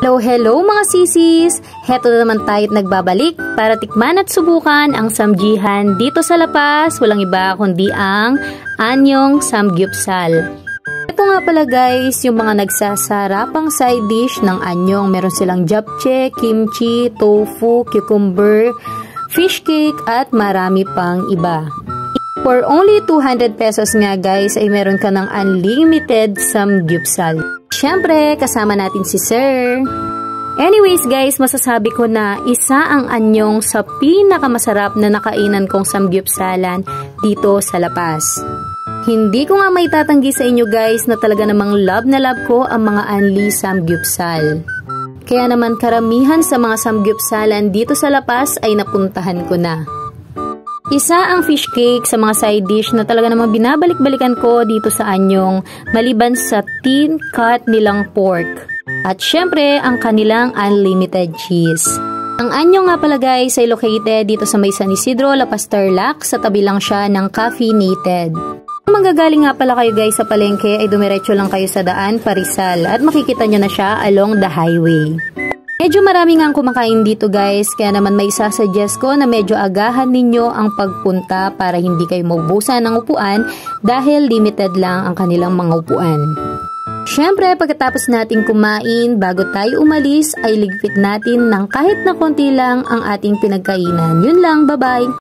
Hello, hello mga sisis! Heto na naman tayo't nagbabalik para tikman at subukan ang samjihan dito sa La Paz. Walang iba kundi ang anyong samgyupsal. Ito nga pala guys, yung mga nagsasarapang side dish ng anyong. Meron silang japchae, kimchi, tofu, cucumber, fish cake at marami pang iba. For only 200 pesos nga guys ay meron ka ng unlimited samgyupsal. Siyempre, kasama natin si Sir. Anyways guys, masasabi ko na isa ang anyong sa pinakamasarap na nakainan kong samgyupsalan dito sa La Paz. Hindi ko nga may tatanggi sa inyo guys na talaga namang love na love ko ang mga unli samgyupsal. Kaya naman karamihan sa mga samgyupsalan dito sa La Paz ay napuntahan ko na. Isa ang fish cake sa mga side dish na talaga namang binabalik-balikan ko dito sa anyong maliban sa thin cut nilang pork. At syempre, ang kanilang unlimited cheese. Ang anyong nga pala guys ay located dito sa may San Isidro, La Paz, Tarlac. Sa tabi lang siya ng Caffeinated. Kung manggagaling nga pala kayo guys sa palengke ay dumiretso lang kayo sa daan pa Rizal at makikita nyo na siya along the highway. Medyo marami nga ang kumakain dito guys, kaya naman may sasuggest ko na medyo agahan ninyo ang pagpunta para hindi kayo maubusan ng upuan dahil limited lang ang kanilang mga upuan. Syempre, pagkatapos nating kumain, bago tayo umalis ay ligpit natin ng kahit na konti lang ang ating pinagkainan. Yun lang, bye-bye!